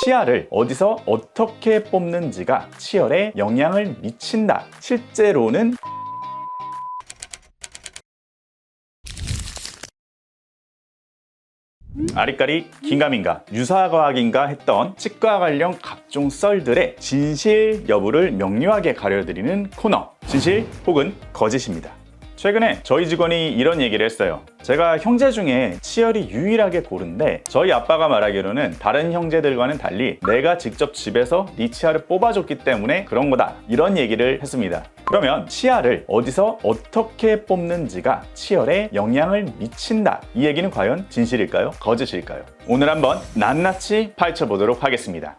치아를 어디서 어떻게 뽑는지가 치열에 영향을 미친다. 실제로는 아리까리 긴가민가 유사과학인가 했던 치과 관련 각종 썰들의 진실 여부를 명료하게 가려드리는 코너, 진실 혹은 거짓입니다. 최근에 저희 직원이 이런 얘기를 했어요. 제가 형제 중에 치열이 유일하게 고른데 저희 아빠가 말하기로는 다른 형제들과는 달리 내가 직접 집에서 네 치아를 뽑아줬기 때문에 그런 거다, 이런 얘기를 했습니다. 그러면 치아를 어디서 어떻게 뽑는지가 치열에 영향을 미친다, 이 얘기는 과연 진실일까요? 거짓일까요? 오늘 한번 낱낱이 파헤쳐보도록 하겠습니다.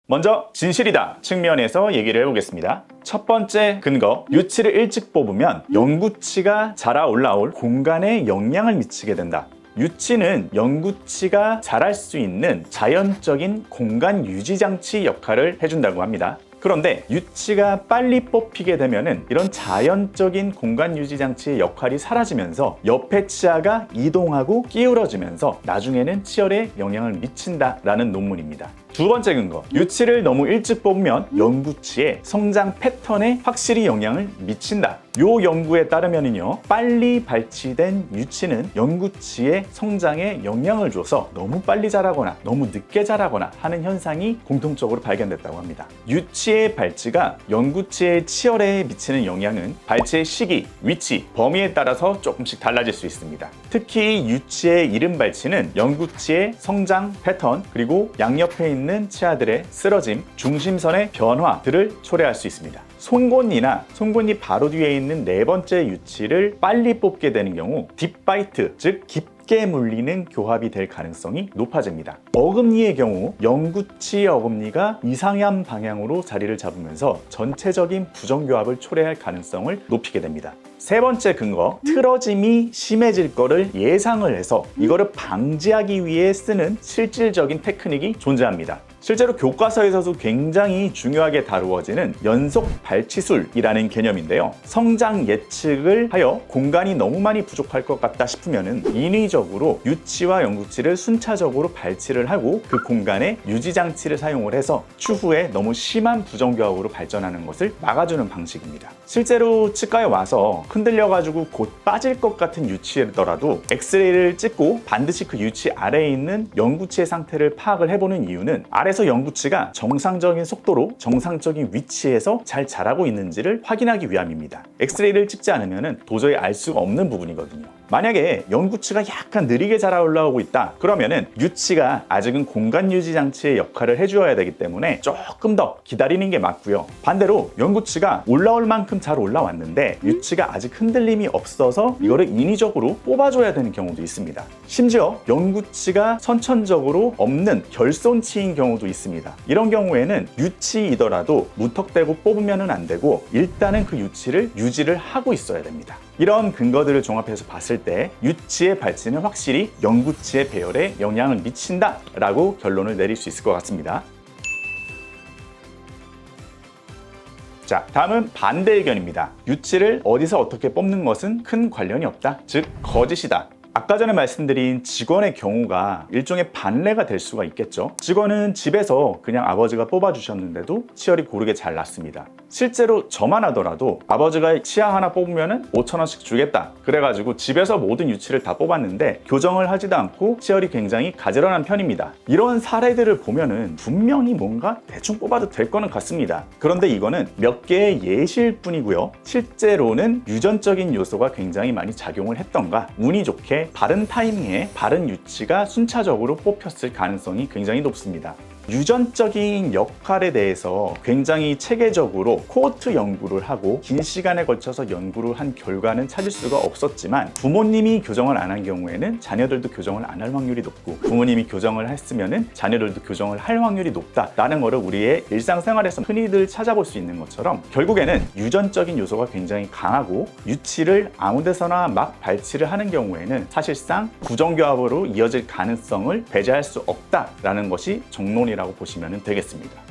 먼저 진실이다 측면에서 얘기를 해보겠습니다. 첫 번째 근거, 유치를 일찍 뽑으면 영구치가 자라 올라올 공간에 영향을 미치게 된다. 유치는 영구치가 자랄 수 있는 자연적인 공간 유지 장치 역할을 해준다고 합니다. 그런데 유치가 빨리 뽑히게 되면은 이런 자연적인 공간 유지 장치의 역할이 사라지면서 옆에 치아가 이동하고 기울어지면서 나중에는 치열에 영향을 미친다라는 논문입니다. 두 번째 근거, 유치를 너무 일찍 뽑으면 영구치의 성장 패턴에 확실히 영향을 미친다. 요 연구에 따르면요, 빨리 발치된 유치는 영구치의 성장에 영향을 줘서 너무 빨리 자라거나 너무 늦게 자라거나 하는 현상이 공통적으로 발견됐다고 합니다. 유치의 발치가 영구치의 치열에 미치는 영향은 발치의 시기, 위치, 범위에 따라서 조금씩 달라질 수 있습니다. 특히 유치의 이른 발치는 영구치의 성장 패턴, 그리고 양옆에 있는 치아들의 쓰러짐, 중심선의 변화들을 초래할 수 있습니다. 송곳니나 송곳니 바로 뒤에 있는 네 번째 유치를 빨리 뽑게 되는 경우 딥바이트, 즉 깊게 물리는 교합이 될 가능성이 높아집니다. 어금니의 경우 영구치 어금니가 이상향 방향으로 자리를 잡으면서 전체적인 부정교합을 초래할 가능성을 높이게 됩니다. 세 번째 근거, 틀어짐이 심해질 거를 예상을 해서 이거를 방지하기 위해 쓰는 실질적인 테크닉이 존재합니다. 실제로 교과서에서도 굉장히 중요하게 다루어지는 연속 발치술이라는 개념인데요. 성장 예측을 하여 공간이 너무 많이 부족할 것 같다 싶으면 인위적으로 유치와 영구치를 순차적으로 발치를 하고 그 공간에 유지장치를 사용을 해서 추후에 너무 심한 부정교합으로 발전하는 것을 막아주는 방식입니다. 실제로 치과에 와서 흔들려가지고 곧 빠질 것 같은 유치더라도 엑스레이를 찍고 반드시 그 유치 아래에 있는 영구치의 상태를 파악을 해보는 이유는 아래서 영구치가 정상적인 속도로 정상적인 위치에서 잘 자라고 있는지를 확인하기 위함입니다. 엑스레이를 찍지 않으면 도저히 알 수가 없는 부분이거든요. 만약에 영구치가 약간 느리게 자라 올라오고 있다 그러면은 유치가 아직은 공간 유지 장치의 역할을 해주어야 되기 때문에 조금 더 기다리는 게 맞고요. 반대로 영구치가 올라올 만큼 잘 올라왔는데 유치가 아직 흔들림이 없어서 이거를 인위적으로 뽑아줘야 되는 경우도 있습니다. 심지어 영구치가 선천적으로 없는 결손치인 경우도 있습니다. 이런 경우에는 유치이더라도 무턱대고 뽑으면 안 되고 일단은 그 유치를 유지를 하고 있어야 됩니다. 이런 근거들을 종합해서 봤을 때 유치의 발치는 확실히 영구치의 배열에 영향을 미친다라고 결론을 내릴 수 있을 것 같습니다. 자, 다음은 반대 의견입니다. 유치를 어디서 어떻게 뽑는 것은 큰 관련이 없다, 즉 거짓이다. 아까 전에 말씀드린 직원의 경우가 일종의 반례가 될 수가 있겠죠. 직원은 집에서 그냥 아버지가 뽑아주셨는데도 치열이 고르게 잘 났습니다. 실제로 저만 하더라도 아버지가 치아 하나 뽑으면 5,000원씩 주겠다 그래가지고 집에서 모든 유치를 다 뽑았는데 교정을 하지도 않고 치열이 굉장히 가지런한 편입니다. 이런 사례들을 보면은 분명히 뭔가 대충 뽑아도 될 거는 같습니다. 그런데 이거는 몇 개의 예시일 뿐이고요. 실제로는 유전적인 요소가 굉장히 많이 작용을 했던가 운이 좋게 바른 타이밍에 바른 유치가 순차적으로 뽑혔을 가능성이 굉장히 높습니다. 유전적인 역할에 대해서 굉장히 체계적으로 코호트 연구를 하고 긴 시간에 걸쳐서 연구를 한 결과는 찾을 수가 없었지만 부모님이 교정을 안 한 경우에는 자녀들도 교정을 안 할 확률이 높고 부모님이 교정을 했으면 자녀들도 교정을 할 확률이 높다라는 것을 우리의 일상생활에서 흔히들 찾아볼 수 있는 것처럼 결국에는 유전적인 요소가 굉장히 강하고 유치를 아무 데서나 막 발치를 하는 경우에는 사실상 부정교합으로 이어질 가능성을 배제할 수 없다라는 것이 정론이라고 보시면 되겠습니다.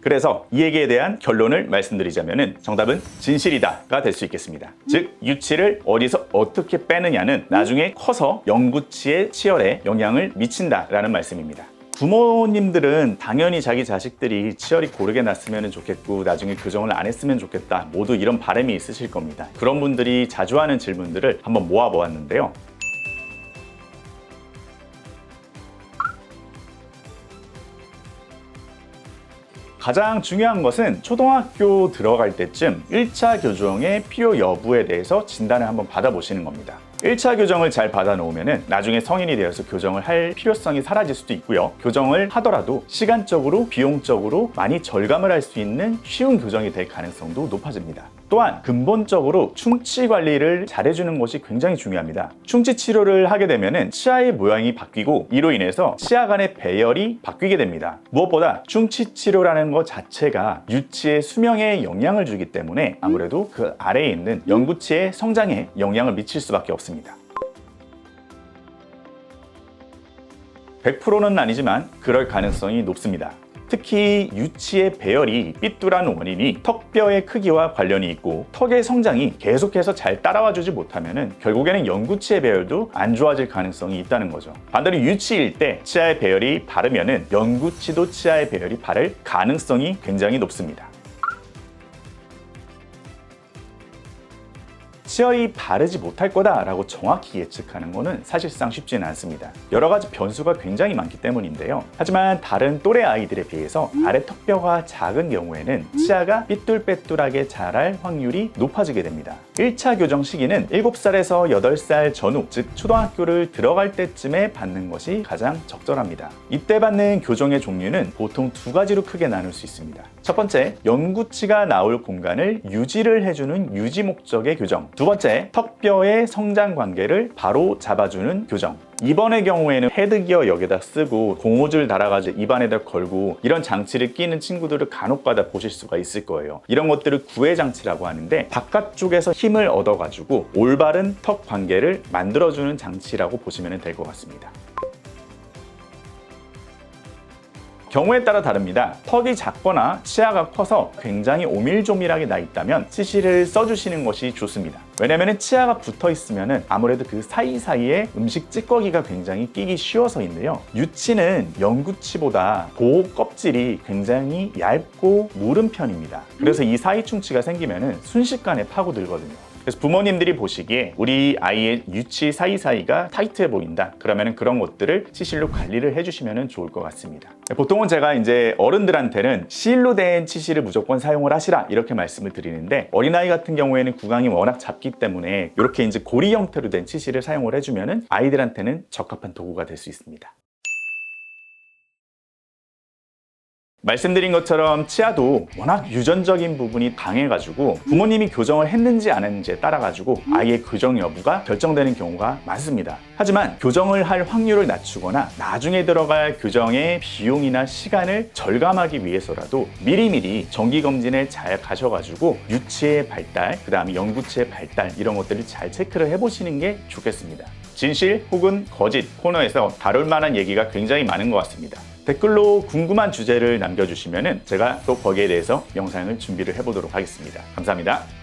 그래서 이 얘기에 대한 결론을 말씀드리자면 정답은 진실이다가 될 수 있겠습니다. 즉 유치를 어디서 어떻게 빼느냐는 나중에 커서 영구치의 치열에 영향을 미친다라는 말씀입니다. 부모님들은 당연히 자기 자식들이 치열이 고르게 났으면 좋겠고 나중에 교정을 안 했으면 좋겠다, 모두 이런 바람이 있으실 겁니다. 그런 분들이 자주 하는 질문들을 한번 모아보았는데요. 가장 중요한 것은 초등학교 들어갈 때쯤 1차 교정의 필요 여부에 대해서 진단을 한번 받아보시는 겁니다. 1차 교정을 잘 받아놓으면 나중에 성인이 되어서 교정을 할 필요성이 사라질 수도 있고요. 교정을 하더라도 시간적으로, 비용적으로 많이 절감을 할 수 있는 쉬운 교정이 될 가능성도 높아집니다. 또한 근본적으로 충치 관리를 잘해주는 것이 굉장히 중요합니다. 충치 치료를 하게 되면 치아의 모양이 바뀌고 이로 인해서 치아 간의 배열이 바뀌게 됩니다. 무엇보다 충치 치료라는 것 자체가 유치의 수명에 영향을 주기 때문에 아무래도 그 아래에 있는 영구치의 성장에 영향을 미칠 수밖에 없습니다. 100%는 아니지만 그럴 가능성이 높습니다. 특히 유치의 배열이 삐뚤한 원인이 턱뼈의 크기와 관련이 있고 턱의 성장이 계속해서 잘 따라와 주지 못하면 결국에는 영구치의 배열도 안 좋아질 가능성이 있다는 거죠. 반대로 유치일 때 치아의 배열이 바르면 영구치도 치아의 배열이 바를 가능성이 굉장히 높습니다. 치열이 바르지 못할 거다라고 정확히 예측하는 것은 사실상 쉽지는 않습니다. 여러 가지 변수가 굉장히 많기 때문인데요. 하지만 다른 또래 아이들에 비해서 아래 턱뼈가 작은 경우에는 치아가 삐뚤빼뚤하게 자랄 확률이 높아지게 됩니다. 1차 교정 시기는 7살에서 8살 전후, 즉 초등학교를 들어갈 때쯤에 받는 것이 가장 적절합니다. 이때 받는 교정의 종류는 보통 두 가지로 크게 나눌 수 있습니다. 첫 번째, 영구치가 나올 공간을 유지를 해주는 유지 목적의 교정. 두 번째, 턱뼈의 성장 관계를 바로 잡아주는 교정. 입원의 경우에는 헤드기어 여기다 쓰고 고무줄 달아가지고 입안에다 걸고 이런 장치를 끼는 친구들을 간혹가다 보실 수가 있을 거예요. 이런 것들을 구애 장치라고 하는데 바깥쪽에서 힘을 얻어가지고 올바른 턱 관계를 만들어주는 장치라고 보시면 될 것 같습니다. 경우에 따라 다릅니다. 턱이 작거나 치아가 커서 굉장히 오밀조밀하게 나 있다면 치실을 써주시는 것이 좋습니다. 왜냐하면 치아가 붙어 있으면 아무래도 그 사이사이에 음식 찌꺼기가 굉장히 끼기 쉬워서인데요. 유치는 영구치보다 보호 껍질이 굉장히 얇고 무른 편입니다. 그래서 이 사이 충치가 생기면 순식간에 파고들거든요. 그래서 부모님들이 보시기에 우리 아이의 유치 사이사이가 타이트해 보인다. 그러면 그런 것들을 치실로 관리를 해주시면 좋을 것 같습니다. 보통은 제가 이제 어른들한테는 실로 된 치실을 무조건 사용을 하시라 이렇게 말씀을 드리는데 어린아이 같은 경우에는 구강이 워낙 작기 때문에 이렇게 이제 고리 형태로 된 치실을 사용을 해주면 아이들한테는 적합한 도구가 될 수 있습니다. 말씀드린 것처럼 치아도 워낙 유전적인 부분이 강해가지고 부모님이 교정을 했는지 안 했는지에 따라가지고 아이의 교정 여부가 결정되는 경우가 많습니다. 하지만 교정을 할 확률을 낮추거나 나중에 들어갈 교정의 비용이나 시간을 절감하기 위해서라도 미리미리 정기검진을 잘 가셔가지고 유치의 발달, 그 다음에 영구치의 발달 이런 것들을 잘 체크를 해보시는 게 좋겠습니다. 진실 혹은 거짓 코너에서 다룰 만한 얘기가 굉장히 많은 것 같습니다. 댓글로 궁금한 주제를 남겨주시면 제가 또 거기에 대해서 영상을 준비를 해보도록 하겠습니다. 감사합니다.